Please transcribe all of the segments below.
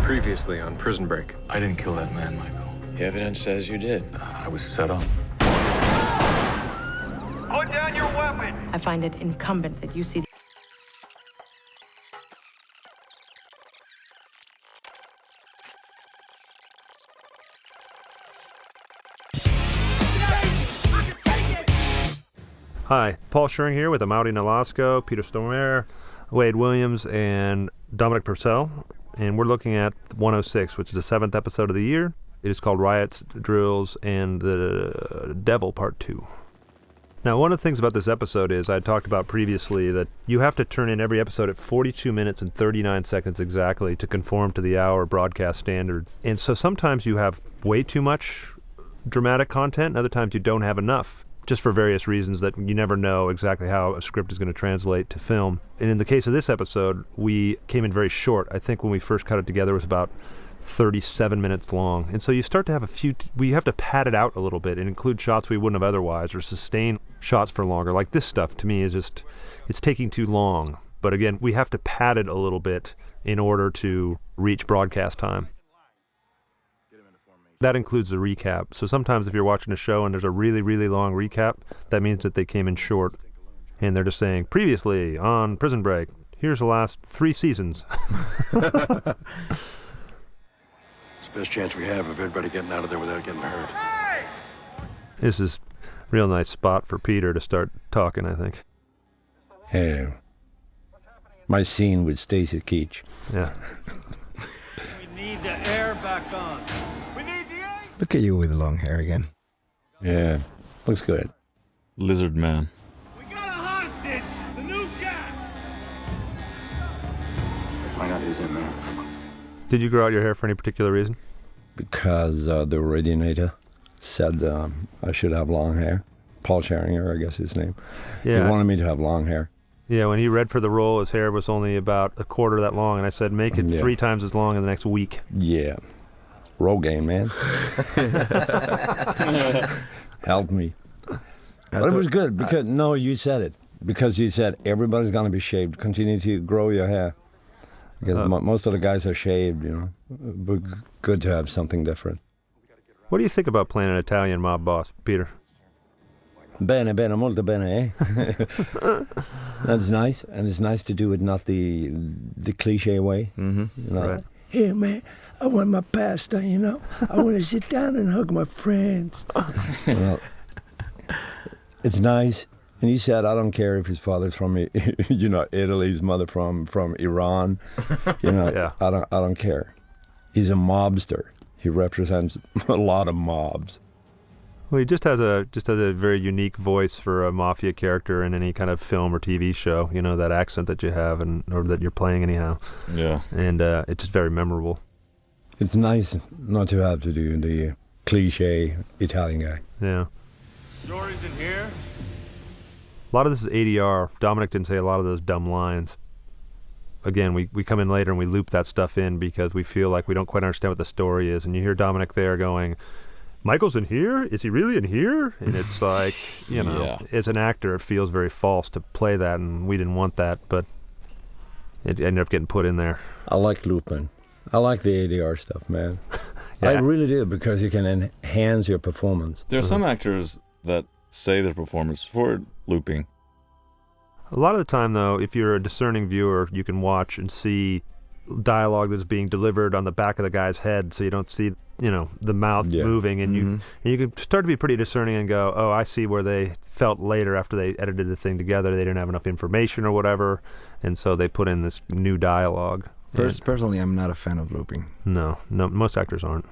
Previously on Prison Break. I didn't kill that man, Michael. The evidence says you did. I was set up. Put down your weapon! I find it incumbent that you see. Hi, Paul Scheuring here with Amaury, Nolasco, Peter Stormare, Wade Williams, and Dominic Purcell. And we're looking at 106, which is the 7th episode of the year. It is called Riots, Drills, and the Devil Part 2. Now, one of the things about this episode is, I talked about previously, that you have to turn in every episode at 42 minutes and 39 seconds exactly to conform to the hour broadcast standard. And so sometimes you have way too much dramatic content, and other times you don't have enough, just for various reasons that you never know exactly how a script is going to translate to film. And in the case of this episode, we came in very short. I think when we first cut it together, it was about 37 minutes long. And so you start to have we have to pad it out a little bit and include shots we wouldn't have otherwise, or sustain shots for longer. Like this stuff, to me, is just, it's taking too long. But again, we have to pad it a little bit in order to reach broadcast time. That includes the recap. So sometimes if you're watching a show and there's a really, really long recap, that means that they came in short. And they're just saying, previously on Prison Break, here's the last 3 seasons. It's the best chance we have of everybody getting out of there without getting hurt. Hey! This is a real nice spot for Peter to start talking, I think. Hey, my scene with Stacy Keach. Yeah. We need the air back on. We need the air! Look at you with long hair again. Yeah, looks good. Lizard man. We got a hostage! The new cat! Find out who's in there. Did you grow out your hair for any particular reason? Because the originator said I should have long hair. Paul Scheuring, I guess his name. Yeah. He wanted me to have long hair. Yeah, when he read for the role, his hair was only about a quarter that long, and I said, make it 3 times as long in the next week. Yeah. Rogaine, man. Helped me. But it was good because, no, you said it. Because you said everybody's going to be shaved. Continue to grow your hair. Because most of the guys are shaved, you know. But good to have something different. What do you think about playing an Italian mob boss, Peter? Bene, molto bene, eh? That's nice, and it's nice to do it not the cliche way. Mm-hmm. You know? Right. Hey, man, I want my pasta, you know? I want to sit down and hug my friends. You know, it's nice. And he said, I don't care if his father's from, you know, Italy, his mother from Iran. You know, Yeah. I don't care. He's a mobster. He represents a lot of mobs. Well, he just has a very unique voice for a mafia character in any kind of film or TV show. You know, that accent that you have, or that you're playing anyhow. Yeah. And it's just very memorable. It's nice not to have to do the cliche Italian guy. Yeah. Stories in here? A lot of this is ADR. Dominic didn't say a lot of those dumb lines. Again, we come in later and we loop that stuff in because we feel like we don't quite understand what the story is. And you hear Dominic there going, Michael's in here? Is he really in here? And it's like, you know, Yeah. as an actor, it feels very false to play that, and we didn't want that, but it ended up getting put in there. I like looping. I like the ADR stuff, man. Yeah. I really do, because you can enhance your performance. There are some actors that say their performance for looping. A lot of the time, though, if you're a discerning viewer, you can watch and see dialogue that's being delivered on the back of the guy's head, so you don't see, you know, the mouth moving, and you can start to be pretty discerning and go, oh, I see where they felt later after they edited the thing together they didn't have enough information or whatever, and so they put in this new dialogue. Personally, I'm not a fan of looping. No, most actors aren't.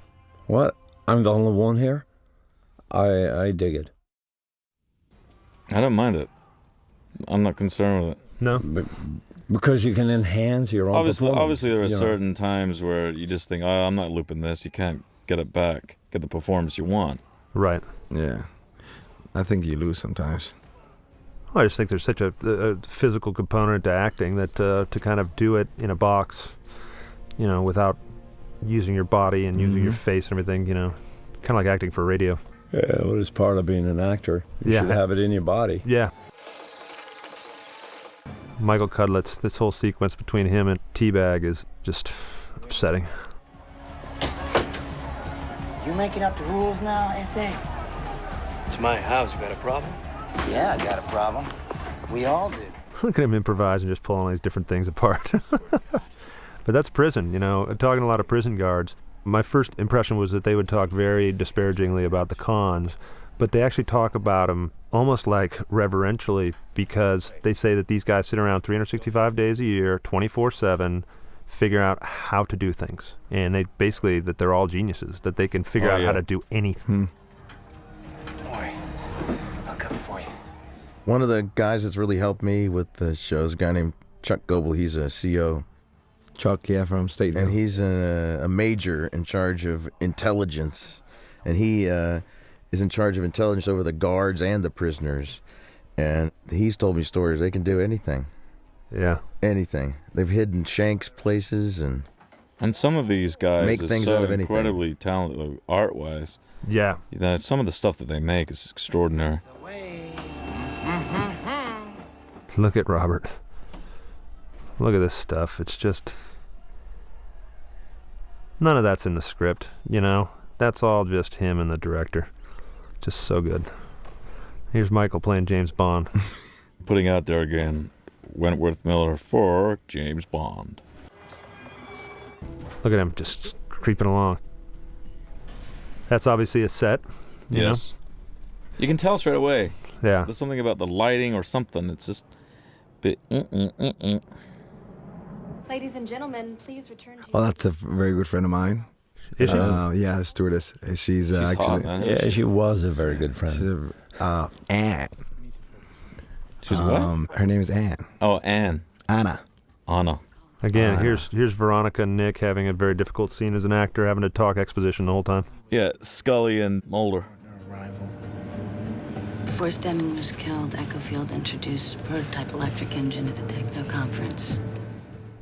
What? I'm the only one here? I dig it. I don't mind it. I'm not concerned with it. No? Because you can enhance your own performance. Obviously, there are you know. certain times where you just think, oh, I'm not looping this. You can't get it back, get the performance you want. Right. Yeah. I think you lose sometimes. Well, I just think there's such a physical component to acting that to kind of do it in a box, you know, without using your body and using your face and everything, you know, kind of like acting for radio. Yeah, well, it's part of being an actor. You should have it in your body. Yeah. Michael Cudlett's, this whole sequence between him and Teabag is just upsetting. You making up the rules now, Este? It's my house. You got a problem? Yeah, I got a problem. We all do. Look at him improvise and just pulling all these different things apart. But that's prison, you know, talking to a lot of prison guards. My first impression was that they would talk very disparagingly about the cons, but they actually talk about them almost like reverentially, because they say that these guys sit around 365 days a year, 24/7, figure out how to do things. And they basically, that they're all geniuses, that they can figure out how to do anything. Don't worry. I'll cover for you. One of the guys that's really helped me with the show is a guy named Chuck Goebel. He's a CO. Chuck, yeah, from State. And he's a major in charge of intelligence. And he is in charge of intelligence over the guards and the prisoners. And he's told me stories. They can do anything. Yeah. Anything. They've hidden Shanks places and some of these guys make are things so out of anything. incredibly talented art-wise. Yeah. You know, some of the stuff that they make is extraordinary. Look at Robert. Look at this stuff. It's just... none of that's in the script, you know? That's all just him and the director. Just so good. Here's Michael playing James Bond. Putting out there again, Wentworth Miller for James Bond. Look at him just creeping along. That's obviously a set. You know? You can tell straight away. Yeah. There's something about the lighting or something. It's just a bit... Ladies and gentlemen, please return to... Oh, that's a very good friend of mine. Is she? Yeah, the stewardess. She's actually... hot, man. Yeah, she was a very good friend. Anne. She's what? Her name is Anne. Oh, Anne. Anna. Anna. Again, here's Veronica and Nick having a very difficult scene as an actor, having to talk exposition the whole time. Yeah, Scully and Mulder. Before Stedman was killed, Echofield introduced a prototype electric engine at the Techno conference.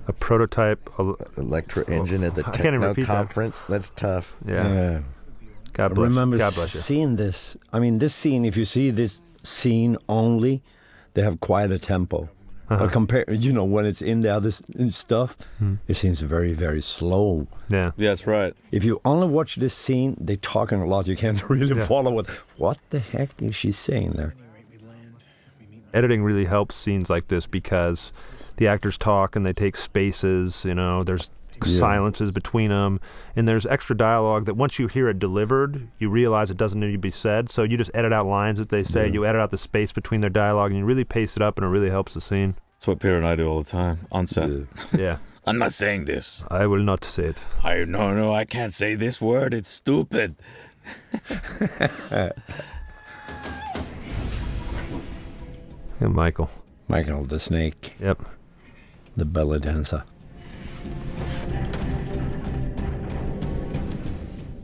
A prototype... electric engine at the I can't even Techno repeat conference. That's tough. Yeah. God I bless remember you. God bless you. seeing this. I mean, this scene, if you see this scene only, they have quite a tempo. But compare, you know, when it's in the other stuff, it seems very, very slow. Yeah. Yeah, that's right. If you only watch this scene, they're talking a lot. You can't really follow it. What the heck is she saying there? Editing really helps scenes like this because the actors talk and they take spaces, you know, there's silences between them, and there's extra dialogue that once you hear it delivered, you realize it doesn't need to be said, so you just edit out lines that they say, you edit out the space between their dialogue, and you really pace it up, and it really helps the scene. That's what Peter and I do all the time on set. Yeah. I'm not saying this. I will not say it. No, I can't say this word. It's stupid. And Michael. Michael the Snake. Yep. The belly dancer.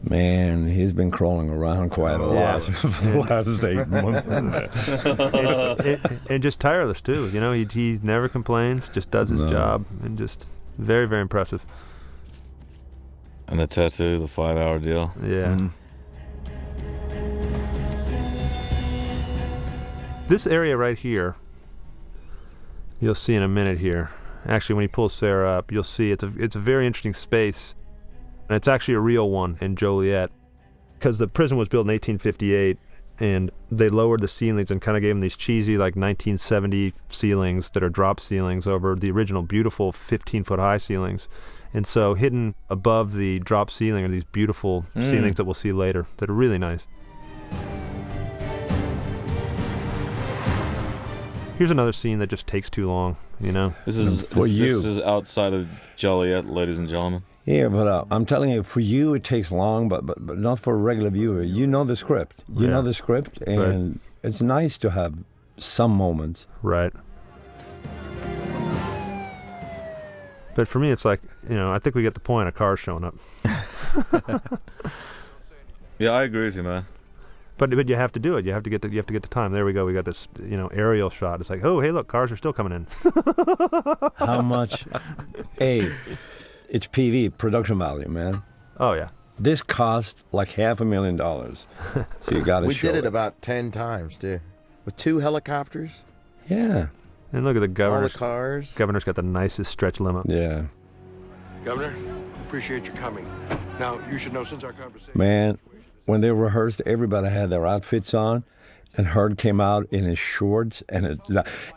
Man, he's been crawling around quite a lot for the last 8 months. and just tireless, too. You know, he never complains, just does his job, and just very, very impressive. And the tattoo, the 5-hour deal. Yeah. This area right here, you'll see in a minute here. Actually, when he pulls Sarah up, you'll see it's a very interesting space. And it's actually a real one in Joliet, because the prison was built in 1858, and they lowered the ceilings and kind of gave them these cheesy, like 1970 ceilings that are drop ceilings over the original beautiful 15-foot high ceilings. And so hidden above the drop ceiling are these beautiful ceilings that we'll see later that are really nice. Here's another scene that just takes too long, you know? This is outside of Joliet, ladies and gentlemen. Yeah, but I'm telling you, for you it takes long, but not for a regular viewer. You know the script. You know the script, and it's nice to have some moments. Right. But for me, it's like, you know, I think we get the point of cars showing up. Yeah, I agree with you, man. But you have to do it. You have to get the time. There we go. We got this, you know, aerial shot. It's like, oh, hey, look, cars are still coming in. How much? Hey, it's PV, production value, man. Oh, yeah. This cost like $500,000. So you got to show We did it about 10 times, too. With 2 helicopters. Yeah. And look at the governor. All the cars. Governor's got the nicest stretch limo. Yeah. Governor, appreciate you coming. Now, you should know since our conversation... Man, when they rehearsed, everybody had their outfits on, and Hurd came out in his shorts, and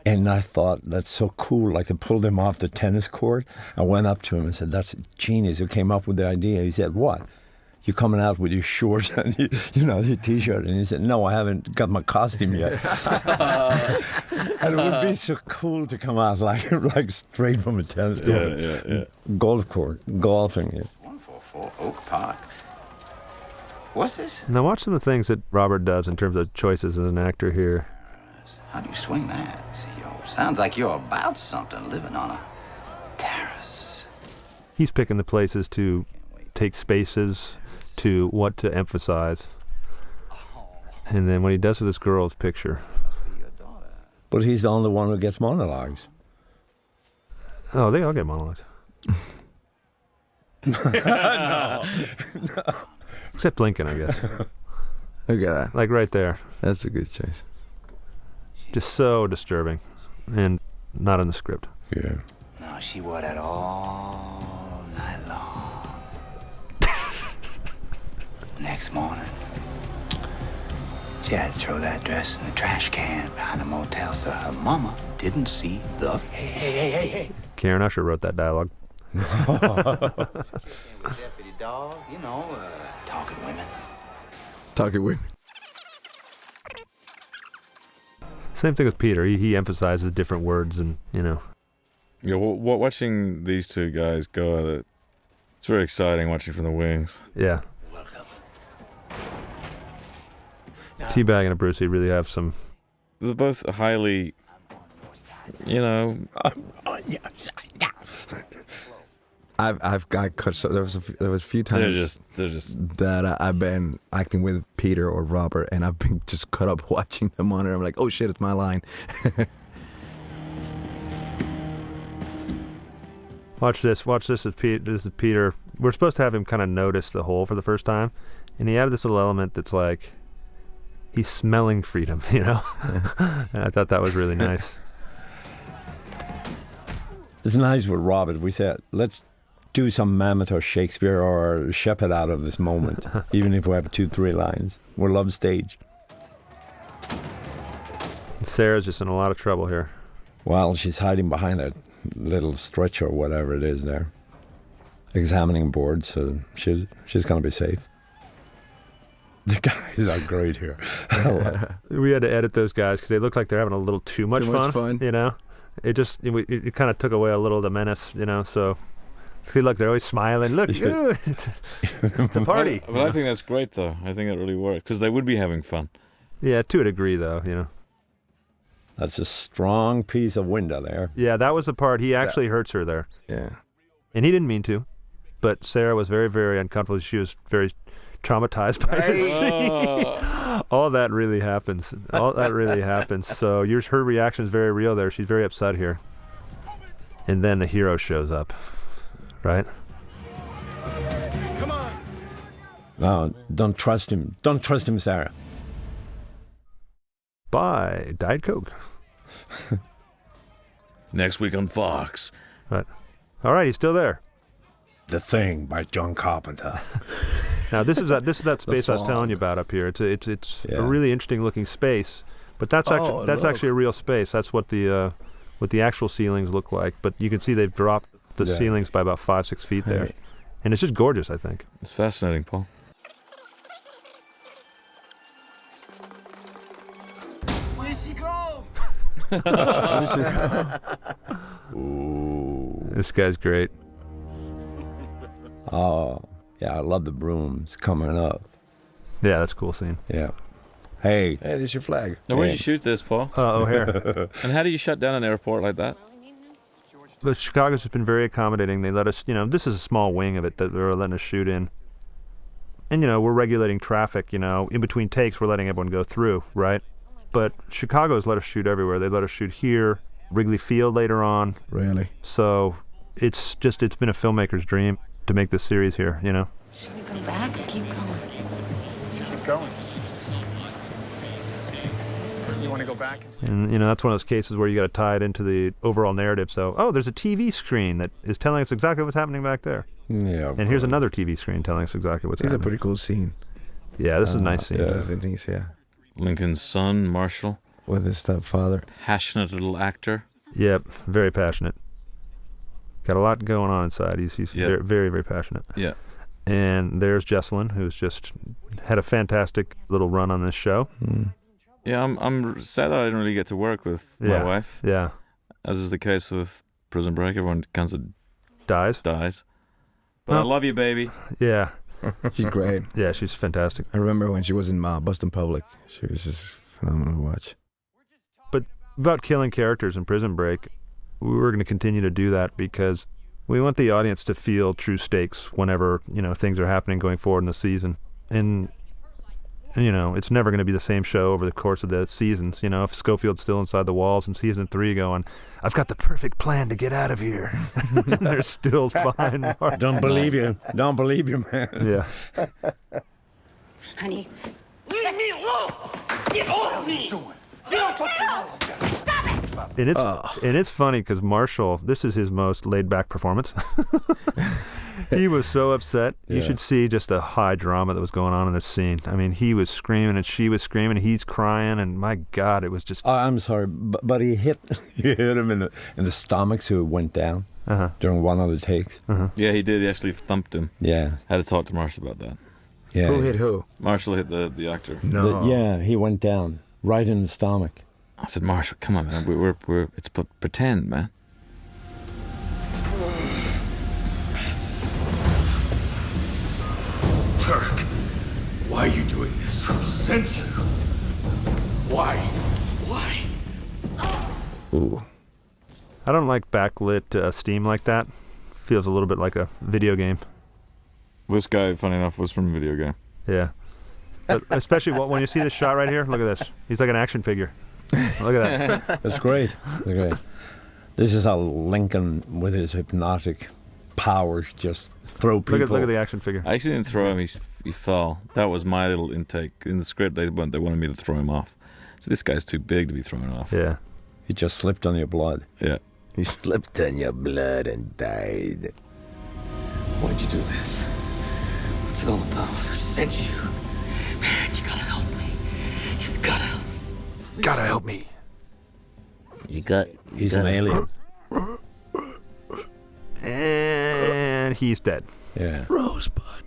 I thought, that's so cool. Like, they pulled him off the tennis court. I went up to him and said, that's genius. Who came up with the idea? He said, what? You're coming out with your shorts and your T-shirt. And he said, no, I haven't got my costume yet. And it would be so cool to come out like straight from a tennis court. Yeah. Golf court, golfing. Yeah. 144 Oak Park. What's this? Now watch some of the things that Robert does in terms of choices as an actor here. How do you swing that, CEO? Sounds like you're about something, living on a terrace. He's picking the places to take spaces, to what to emphasize. And then what he does with this girl's picture. But he's the only one who gets monologues. Oh, they all get monologues. No. Except Lincoln, I guess. Look at that. Like right there. That's a good choice. Just so disturbing. And not in the script. Yeah. No, she wore that all night long. Next morning, she had to throw that dress in the trash can behind the motel so her mama didn't see the hey. Karen Usher wrote that dialogue. Deputy dog, talking women. Talking women. Same thing with Peter. He emphasizes different words and, Yeah, watching these two guys go at it, it's very exciting watching from the wings. Yeah. Welcome. Teabag and Abruzzi really have some... They're both highly, I'm on your side now. I've got cut. So there was a few times they're just that I've been acting with Peter or Robert, and I've been just cut up watching them on it. I'm like, oh shit, it's my line. Watch this. This is Peter. We're supposed to have him kind of notice the hole for the first time, and he added this little element that's like he's smelling freedom, And I thought that was really nice. It's nice with Robert. We said, let's do some Mammoth or Shakespeare or Shepard out of this moment, even if we have 2-3 lines. We love stage. Sarah's just in a lot of trouble here. Well, she's hiding behind that little stretcher or whatever it is there, examining boards, so she's going to be safe. The guys are great here. We had to edit those guys because they look like they're having a little too much fun. It just it kind of took away a little of the menace, So see, look, they're always smiling. Look, it's a party. But I think that's great, though. I think it really works because they would be having fun. Yeah, to a degree, though. That's a strong piece of window there. Yeah, that was the part. He actually hurts her there. Yeah, and he didn't mean to, but Sarah was very, very uncomfortable. She was very traumatized by the scene. All that really happens. So her reaction is very real there. She's very upset here. And then the hero shows up, right? Come on. No, don't trust him. Don't trust him, Sarah. Bye, Diet Coke. Next week on Fox. But, all right, he's still there. The Thing by John Carpenter. Now this is that space I was telling you about up here. It's a really interesting looking space, but that's actually a real space. That's what the actual ceilings look like. But you can see they've dropped the ceilings by about 5-6 feet there, and it's just gorgeous. I think it's fascinating, Paul. Where'd she go? Ooh. This guy's great. Oh, yeah, I love the brooms coming up. Yeah, that's a cool scene. Yeah. Hey, there's your flag. Now, where did you shoot this, Paul? O'Hare. And how do you shut down an airport like that? But Chicago's has been very accommodating. They let us, this is a small wing of it that they're letting us shoot in. And, we're regulating traffic, in between takes, we're letting everyone go through, right? But Chicago's let us shoot everywhere. They let us shoot here, Wrigley Field later on. Really? So it's been a filmmaker's dream to make this series here, Should we go back or keep going? Keep going. You want to go back? And, that's one of those cases where you got to tie it into the overall narrative. So, there's a TV screen that is telling us exactly what's happening back there. Yeah. And here's another TV screen telling us exactly what's happening. It's a pretty cool scene. Yeah, this is a nice scene. Yeah. Lincoln's son, Marshall. With his stepfather. Passionate little actor. Yep, very passionate. Got a lot going on inside. He's very, very, very passionate. Yeah. And there's Jesselyn, who's just had a fantastic little run on this show. Yeah, I'm sad that I didn't really get to work with my wife. Yeah. As is the case with Prison Break, everyone kind of dies. But I love you, baby. Yeah. She's great. Yeah, she's fantastic. I remember when she was in Boston Public. She was just phenomenal to watch. But about killing characters in Prison Break, we were going to continue to do that because we want the audience to feel true stakes whenever, things are happening going forward in the season. And, it's never going to be the same show over the course of the seasons. If Schofield's still inside the walls in season 3 going, I've got the perfect plan to get out of here. And they're still behind Mark. Don't believe you, man. Yeah. Honey. Leave me alone! Get off me! You don't touch me! Stop it! And it's funny because Marshall, this is his most laid-back performance. He was so upset. You should see just the high drama that was going on in this scene. I mean, he was screaming and she was screaming. He's crying, and my God, it was just. I'm sorry, but he hit him in the stomach, so it went down during one of the takes. Yeah, he did. He actually thumped him. Yeah, had to talk to Marshall about that. Yeah. Who hit who? Marshall hit the actor. No. He went down right in the stomach. I said, Marshall, come on, man. We're it's pretend, man. Turk, why are you doing this? Who sent you? Why? Ooh. I don't like backlit steam like that. Feels a little bit like a video game. This guy, funny enough, was from a video game. Yeah. But especially when you see this shot right here, look at this. He's like an action figure. Look at that. That's great. This is how Lincoln, with his hypnotic powers, just throw people. Look at the action figure. I actually didn't throw him. He fell. That was my little intake. In the script, they wanted me to throw him off. So this guy's too big to be thrown off. Yeah. He just slipped on your blood. Yeah. He slipped on your blood and died. Why'd you do this? What's it all about? Who sent you? Man, you gotta help me. You gotta help me. Gotta help me. He's an alien. And he's dead. Yeah. Rosebud.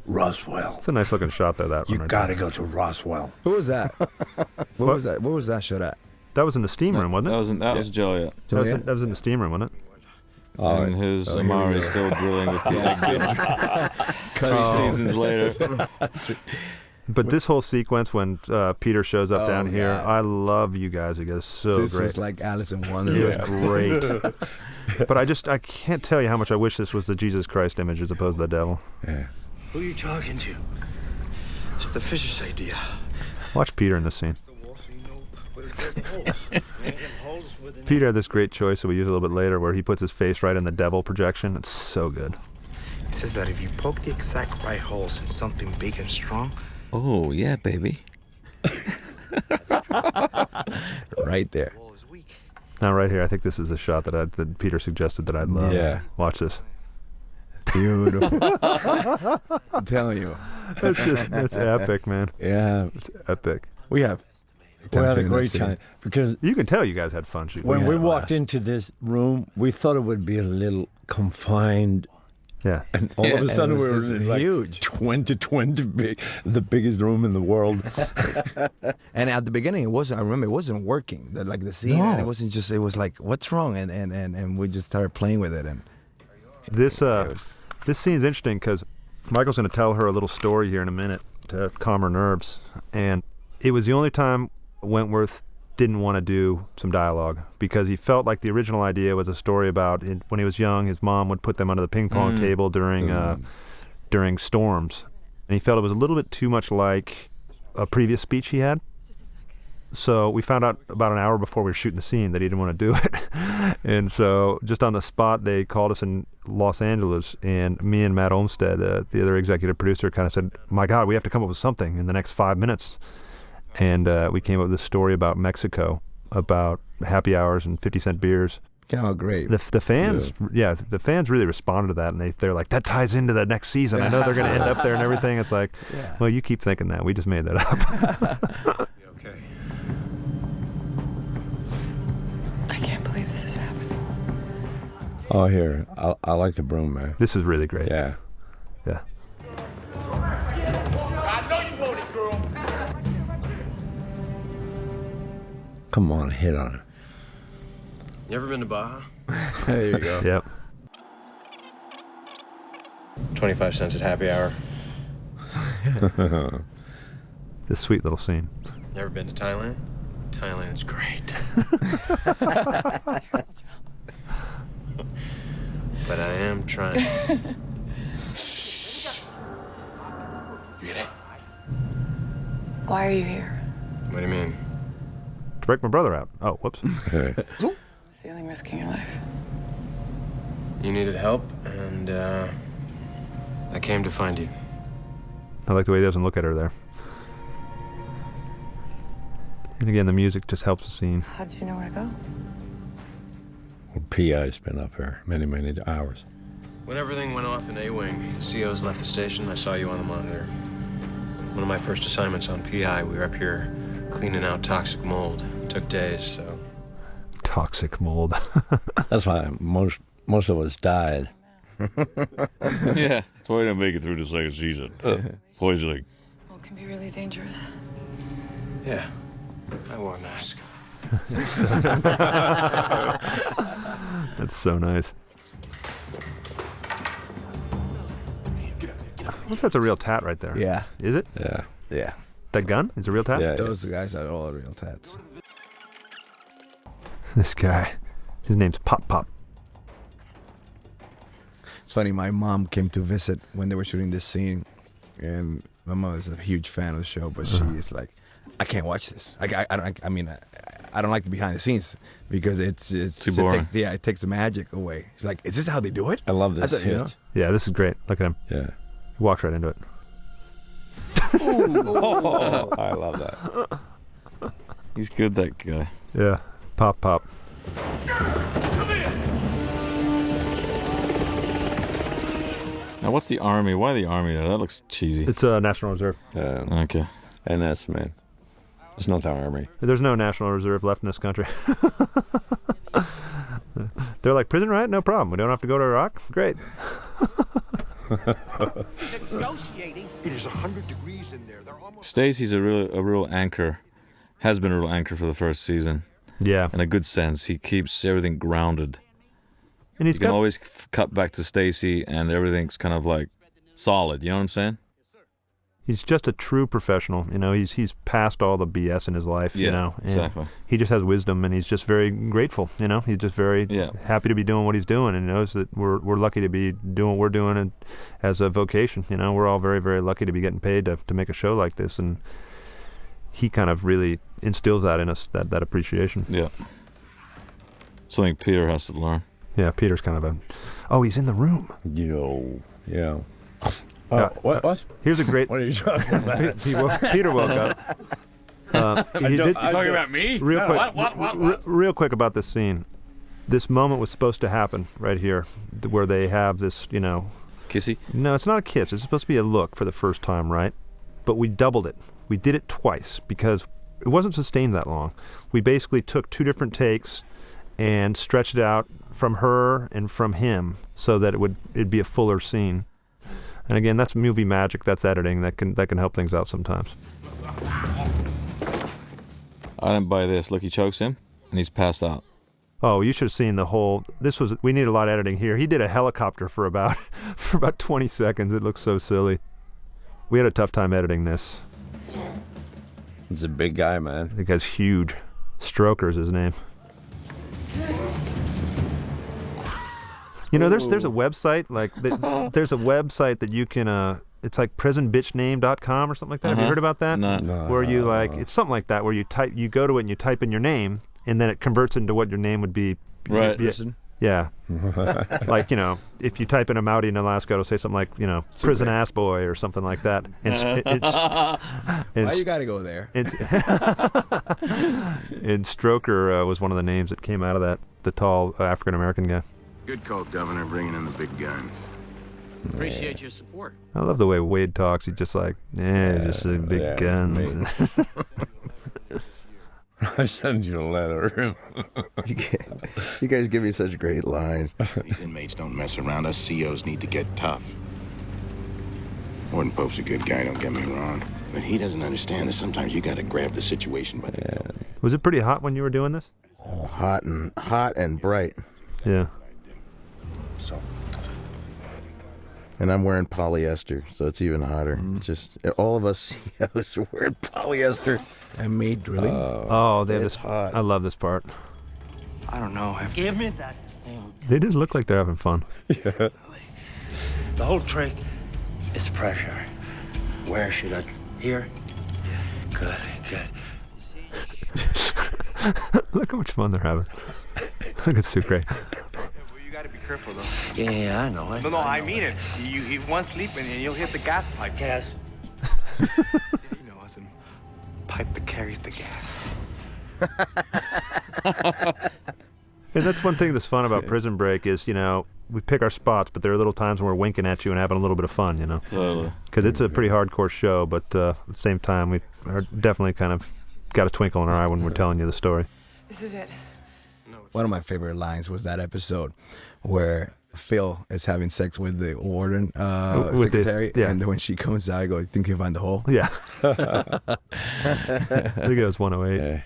Roswell. It's a nice looking shot there, that one. You gotta go to Roswell. Who was that? What was that? What was that shot at? That was in the steam room, wasn't it? That was Joliet. That was in the steam room, wasn't it? And his Amaury is still drilling with the egg. 3 seasons later. But this whole sequence when Peter shows up down here, I love you guys. It was so This great. was like Alice in Wonderland. It was great. But I can't tell you how much I wish this was the Jesus Christ image as opposed to the devil. Yeah. Who are you talking to? It's the Fisher's idea. Watch Peter in this scene. Peter had this great choice that we use a little bit later where he puts his face right in the devil projection. It's so good. It says that if you poke the exact right holes in something big and strong. Oh, yeah, baby. Right there. Now, right here, I think this is a shot that Peter suggested that I'd love. Yeah. Watch this. Beautiful. I'm telling you. It's epic, man. Yeah. It's epic. We had a great time because you can tell you guys had fun shooting. When we walked into this room, we thought it would be a little confined. Yeah. And all of a sudden we were like huge. 20 big, the biggest room in the world. And at the beginning, I remember it wasn't working. The scene, and it wasn't just. It was like, what's wrong? And we just started playing with it. And this scene's interesting because Michael's going to tell her a little story here in a minute to calm her nerves, and it was the only time Wentworth didn't want to do some dialogue because he felt like the original idea was a story about when he was young, his mom would put them under the ping pong table during storms, and he felt it was a little bit too much like a previous speech he had. So we found out about an hour before we were shooting the scene that he didn't want to do it. And so just on the spot, they called us in Los Angeles, and me and Matt Olmstead, the other executive producer, kind of said, my God, we have to come up with something in the next 5 minutes. And we came up with this story about Mexico, about happy hours and 50-cent beers. Oh, great. The fans, the fans really responded to that, and they're like, that ties into the next season. I know they're going to end up there and everything. It's like, well, you keep thinking that. We just made that up. Okay. I can't believe this is happening. Oh, here. I like the broom, man. This is really great. Yeah. Yeah. I know you want it, girl. Come on, hit on it. You ever been to Baja? There you go. Yep. 25 cents at happy hour. This sweet little scene. You ever been to Thailand? Thailand's great. But I am trying. You get it? Why are you here? What do you mean? To break my brother out. Oh, whoops. Ceiling risking your life. You needed help, and I came to find you. I like the way he doesn't look at her there. And again, the music just helps the scene. How did you know where to go? Well, PI's been up here many, many hours. When everything went off in A-Wing, the COs left the station, I saw you on the monitor. One of my first assignments on PI, we were up here cleaning out toxic mold. Took days, so... Toxic mold. That's why most of us died. Yeah, that's why we didn't make it through the second season. Poisoning. Well, it can be really dangerous. Yeah, I wore a mask. That's so nice. I wonder if that's a real tat right there. Yeah. Is it? Yeah. Yeah. That gun is a real tat? Yeah. Those guys are all real tats. This guy, his name's Pop Pop. It's funny, my mom came to visit when they were shooting this scene, and my mom is a huge fan of the show, but she is like, I can't watch this. I don't like the behind the scenes because it's too boring. It takes the magic away. She's like, is this how they do it? I love this. You know? Yeah, this is great. Look at him. Yeah. He walks right into it. Oh, I love that. He's good, that guy. Yeah. Pop Pop. Now, what's the army? Why the army there? That looks cheesy. It's a National Reserve. Okay. NS, man. It's not the army. There's no National Reserve left in this country. They're like, prison riot? No problem. We don't have to go to Iraq? Great. Negotiating. It is 100 degrees in there. They're almost... Stacy's a real anchor. Has been a real anchor for the first season. Yeah. In a good sense. He keeps everything grounded. And you can always cut back to Stacy and everything's kind of like solid. You know what I'm saying? He's just a true professional. You know, he's past all the BS in his life, you know. And exactly. He just has wisdom, and he's just very grateful, you know. He's just very happy to be doing what he's doing, and knows that we're lucky to be doing what we're doing and as a vocation, you know. We're all very, very lucky to be getting paid to make a show like this, and he kind of really instills that in us, that appreciation. Yeah. Something Peter has to learn. Yeah, Peter's kind of a... Oh, he's in the room. Yo. Yeah. What? Here's a great... What are you talking about? Peter woke up. You talking about me? Real quick, What? Real quick about this scene. This moment was supposed to happen right here, where they have this, you know... Kissy? No, it's not a kiss. It's supposed to be a look for the first time, right? But we doubled it. We did it twice because it wasn't sustained that long. We basically took two different takes and stretched it out from her and from him so that it'd be a fuller scene. And again, that's movie magic, that's editing, that can help things out sometimes. I didn't buy this. Look, he chokes him, and he's passed out. Oh, you should have seen the whole... We need a lot of editing here. He did a helicopter for about 20 seconds. It looks so silly. We had a tough time editing this. He's a big guy, man. The guy's huge. Stroker's his name. You know, there's a website there's a website that you can it's like prisonbitchname.com or something like that. Have you heard about that? No. Where you it's something like that where you go to it and you type in your name and then it converts into what your name would be. Right. Yeah. Like, you know, if you type in Amaury in Nolasco, it'll say something like, you know, prison ass boy or something like that. And Why you gotta go there? And Stroker was one of the names that came out of that. the tall African American guy. Good call, Governor, bringing in the big guns. Appreciate your support. I love the way Wade talks. He's just like, just the big guns. I send you a letter. You guys give me such great lines. These inmates don't mess around. Us COs need to get tough. Warden Pope's a good guy, don't get me wrong. But he doesn't understand that sometimes you gotta grab the situation by the coat. Was it pretty hot when you were doing this? Oh, hot and bright. Yeah. So. And I'm wearing polyester, so it's even hotter. Just all of us COs are wearing polyester. And me drilling. Oh, they have this. Hot. I love this part. I don't know. Give me that thing. They just look like they're having fun. The whole trick is pressure. Where should I? Here? Yeah. Good. Look how much fun they're having. Look at Sucre. You gotta be careful, though. Yeah, I know. No, I mean it. You one sleeping and you'll hit the gas pipe. Gas. Some pipe that carries the gas. And that's one thing that's fun about Prison Break is, we pick our spots, but there are little times when we're winking at you and having a little bit of fun, Totally. Because it's a pretty hardcore show, but at the same time, we are definitely kind of got a twinkle in our eye when we're telling you the story. This is it. One of my favorite lines was that episode where Phil is having sex with the warden secretary, and when she comes out, I go, "You think you find the hole?" Yeah. I think it was 108. Yeah.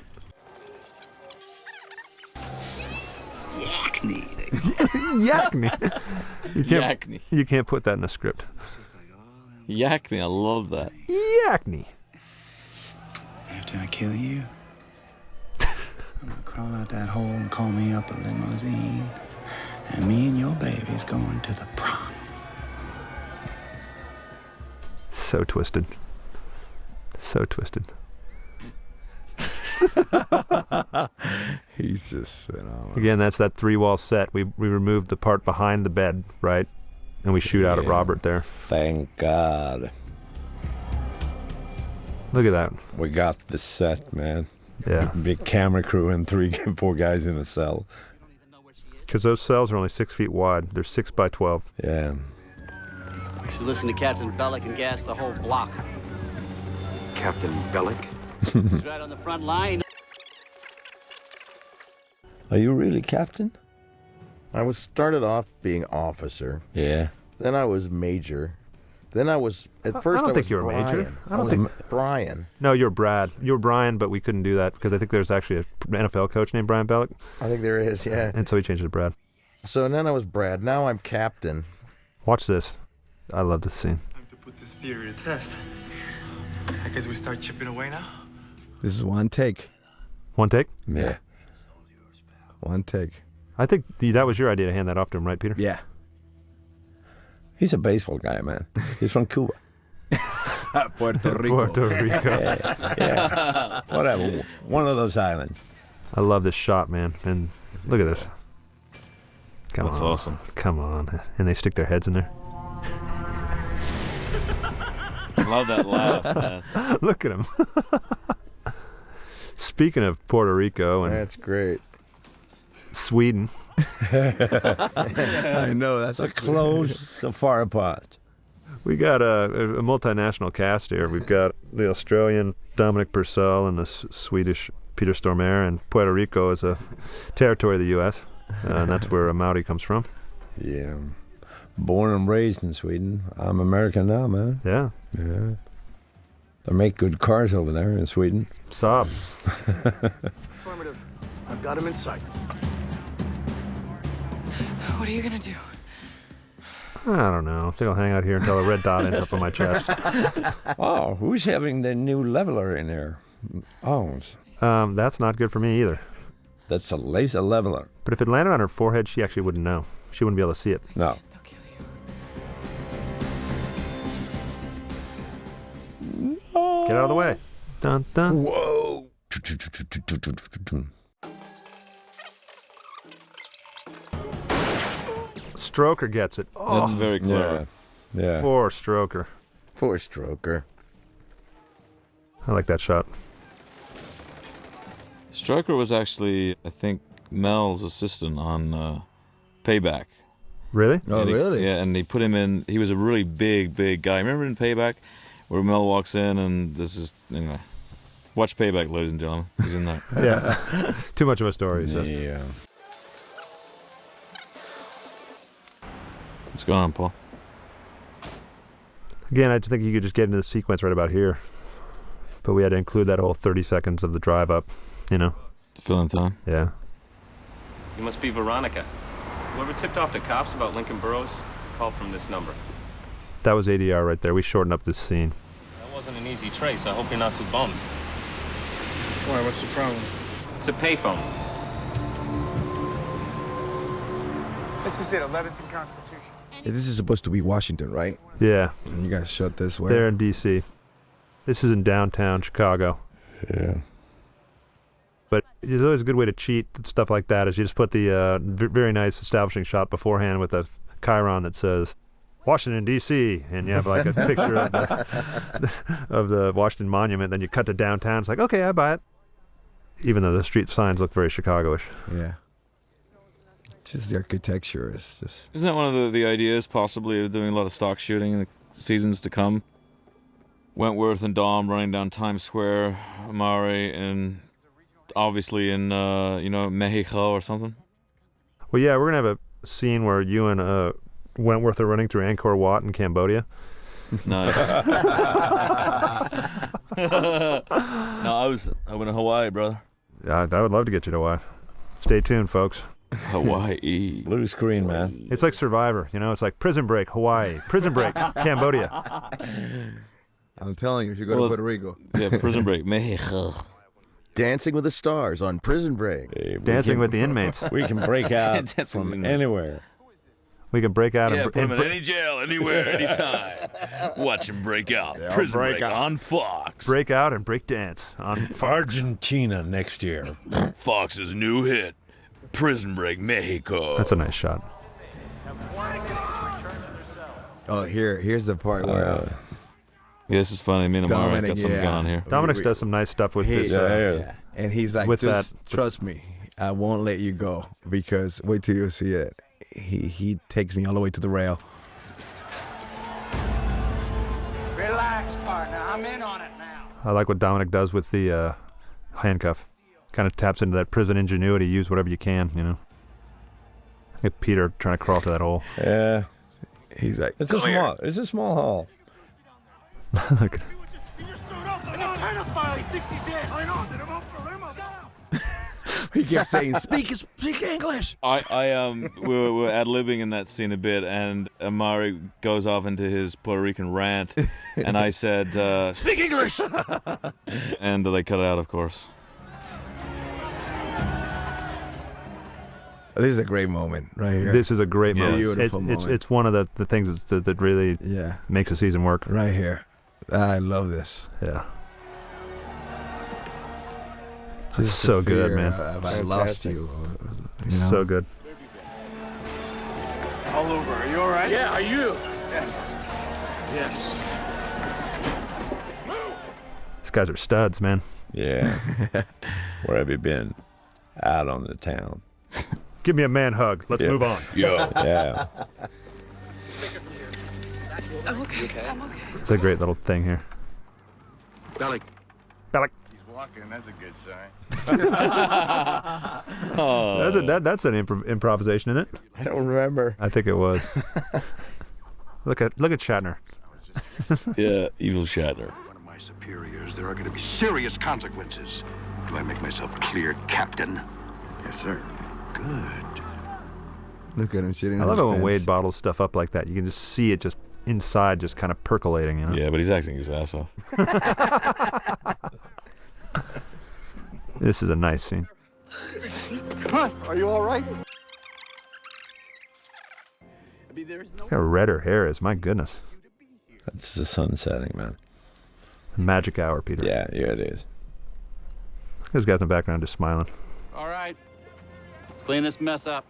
Yakney. You can't put that in a script. Yakney, I love that. Yakney. After I kill you, I'm gonna crawl out that hole and call me up a limousine. And me and your baby's going to the prom. So twisted. So twisted. He's just phenomenal. Again, that's that 3-wall set. We removed the part behind the bed, right? And we shoot out at Robert there. Thank God. Look at that. We got the set, man. Yeah. Big camera crew and 4 guys in a cell. Because those cells are only 6 feet wide. They're 6 by 12. Yeah. You should listen to Captain Bellick and gas the whole block. Captain Bellick? He's right on the front line. Are you really captain? I started off being officer. Yeah. Then I was major. Then I was I don't think you were a major. I don't think Brian. No, you're Brad. You're Brian, but we couldn't do that because I think there's actually an NFL coach named Brian Bellick. I think there is, yeah. And so he changed it to Brad. So then I was Brad. Now I'm captain. Watch this. I love this scene. Time to put this theory to test. I guess we start chipping away now. This is one take. One take? Yeah. One take. I think that was your idea to hand that off to him, right, Peter? Yeah. He's a baseball guy, man. He's from Cuba. Puerto Rico. Puerto Rico. Yeah. Whatever. One of those islands. I love this shot, man. And look at this. That's awesome. Come on. And they stick their heads in there. Love that laugh, man. Look at him. Speaking of Puerto Rico and That's great. Sweden. I know, that's so close, so far apart. We got a multinational cast here. We've got the Australian Dominic Purcell and the Swedish Peter Stormare, and Puerto Rico is a territory of the U.S., and that's where Amaury comes from. Yeah. Born and raised in Sweden. I'm American now, man. Yeah. Yeah. They make good cars over there in Sweden. Saab. Affirmative. I've got him in sight. What are you gonna do? I don't know. I think I'll hang out here until a red dot ends up on my chest. Oh, who's having the new leveler in there? Oh. That's not good for me either. That's a laser leveler. But if it landed on her forehead, she actually wouldn't know. She wouldn't be able to see it. No. They'll kill you. Get out of the way. Dun, dun. Whoa. Stroker gets it. Oh, That's very clever. Yeah. poor Stroker. Poor Stroker. I like that shot. Stroker was actually, I think, Mel's assistant on Payback. Really? Oh, really? Yeah, and they put him in. He was a really big guy. Remember in Payback, where Mel walks in and this is anyway. Watch Payback, ladies and gentlemen. He's in that. Yeah. Too much of a story. So. Yeah. What's going on, Paul? Again, I just think you could just get into the sequence right about here. But we had to include that whole 30 seconds of the drive up, you know? To fill in time? Yeah. You must be Veronica. Whoever tipped off the cops about Linc and Burrows called from this number. That was ADR right there. We shortened up this scene. That wasn't an easy trace. I hope you're not too bummed. Why, what's the problem? It's a payphone. This is it, 11th and Constitution. This is supposed to be Washington, right? Yeah. And you guys shot this where? There in D.C. This is in downtown Chicago. Yeah. But there's always a good way to cheat stuff like that is you just put the very nice establishing shot beforehand with a chyron that says Washington, D.C., and you have like a picture of the Washington Monument. Then you cut to downtown. It's like, okay, I buy it. Even though the street signs look very Chicago-ish. Yeah. Just the architecture is just... Isn't that one of the ideas, possibly, of doing a lot of stock shooting in the seasons to come? Wentworth and Dom running down Times Square, Amaury, and obviously in, Mexico or something? Well, yeah, we're going to have a scene where you and Wentworth are running through Angkor Wat in Cambodia. Nice. No, I went to Hawaii, brother. Yeah, I would love to get you to Hawaii. Stay tuned, folks. Hawaii. Blue screen, man. It's like Survivor, you know? It's like Prison Break, Hawaii. Prison Break, Cambodia. I'm telling you, you go to Puerto Rico. Yeah, Prison Break, Mexico. Dancing with the Stars on Prison Break. Hey, Dancing with the inmates. We can break out from anywhere. We can break out Yeah, and put him in any jail, anywhere, anytime. Watch him break out. Yeah, Prison break Break out. on Fox. break out and break dance on Argentina next year. Fox's new hit, Prison Break, Mexico. That's a nice shot. Oh, here's the part where... Yeah, this is funny. Me and Amaury Dominic, got something going on here. Dominic does some nice stuff with this. Yeah. And he's like, with just that- trust me, I won't let you go because wait till you see it. He takes me all the way to the rail. Relax, partner. I'm in on it now. I like what Dominic does with the handcuff. Kind of taps into that prison ingenuity. Use whatever you can, you know. Get Peter trying to crawl to that hole. Yeah. He's like, It's a small hall. Look at him. he kept saying, speak English. We were ad-libbing in that scene a bit, and Amaury goes off into his Puerto Rican rant, and I said, speak English! And they cut it out, of course. This is a great moment right here. This is a great moment. Beautiful moment. It's one of the things that really makes a season work. Right here. I love this. Yeah. Just It's so the good, fear man. of I lost you. You know? So good. All over. Are you all right? Yeah, are you? Yes. Yes. These guys are studs, man. Yeah. Where have you been? Out on the town. Give me a man hug. Let's move on. Yeah. I'm okay. I'm okay. It's a great little thing here. Bellick. Bellick. He's walking. That's a good sign. Oh. That's an improvisation, isn't it? I don't remember. I think it was. Look at Shatner. Yeah, evil Shatner. One of my superiors, there are going to be serious consequences. Do I make myself clear, Captain? Yes, sir. Good. Look at him sitting I on love his it when pants. Wade bottles stuff up like that. You can just see it just inside, just kind of percolating, you know? Yeah, but he's acting his ass off. This is a nice scene. Come on. Are you all right? Look how red her hair is. My goodness. It's the sun setting, man. Magic hour, Peter. Yeah, it is. This guy's in the background just smiling. All right. Let's clean this mess up.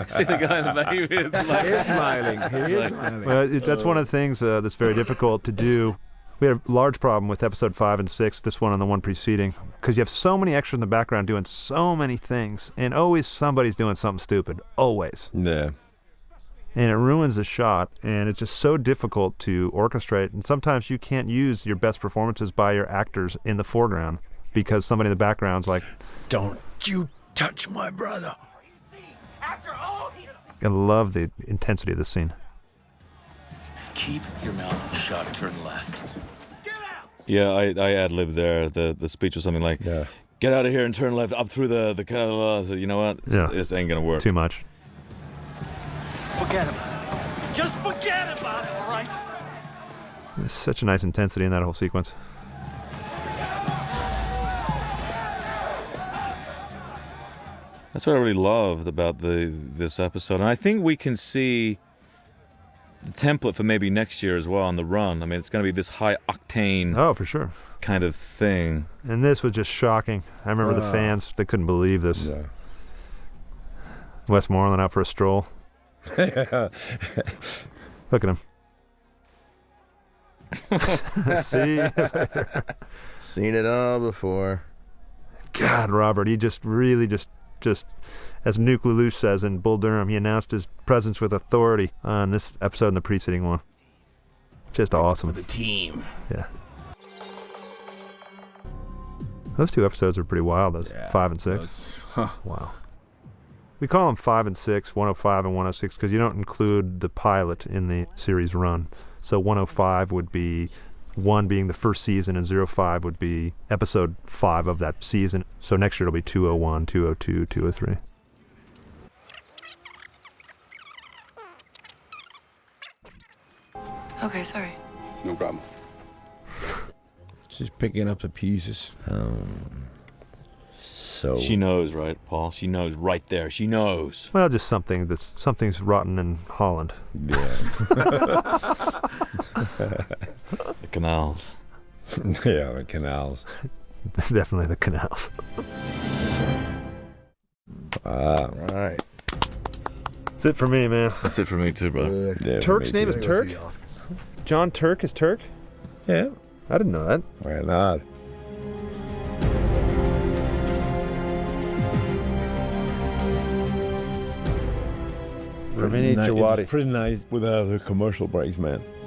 See the guy in the back? He is smiling. He is smiling. Well, that's one of the things that's very difficult to do We had a large problem with episode 5 and 6, this one and the one preceding, because you have so many extras in the background doing so many things, and always somebody's doing something stupid. Always. Yeah. And it ruins the shot, and it's just so difficult to orchestrate, and sometimes you can't use your best performances by your actors in the foreground because somebody in the background's like, "Don't you touch my brother." I love the intensity of this scene. Keep your mouth shut. Turn left. Yeah, I ad-libbed there. The speech was something like, get out of here and turn left up through the canal. So, you know what? This ain't going to work. Too much. Forget about it. Just forget about it, all right? There's such a nice intensity in that whole sequence. That's what I really loved about this episode. And I think we can see the template for maybe next year as well on the run. I mean, it's going to be this high octane. Oh, for sure. Kind of thing. And this was just shocking. I remember the fans, they couldn't believe this. Yeah. Westmoreland out for a stroll. Look at him. See? Seen it all before. God, Robert, he just really just as Nuke Lelouch says in Bull Durham, he announced his presence with authority on this episode and the preceding one. Just awesome. For the team. Yeah. Those two episodes are pretty wild, those 5 and 6. Wow. We call them 5 and 6, 105 and 106, because you don't include the pilot in the series run. So 105 would be 1 being the first season, and 05 would be episode 5 of that season. So next year it'll be 201, 202, 203. Okay, sorry. No problem. She's picking up the pieces. So she knows, right, Paul? She knows right there. She knows. Well, just something's rotten in Holland. Yeah. The canals. Yeah, the canals. Definitely the canals. All right. That's it for me, man. That's it for me too, brother. Yeah, Turk's me name too. is Turk? John Turk is Turk? Yeah. I didn't know that. Why not? Ramini Djawadi. It's pretty nice without the commercial breaks, man.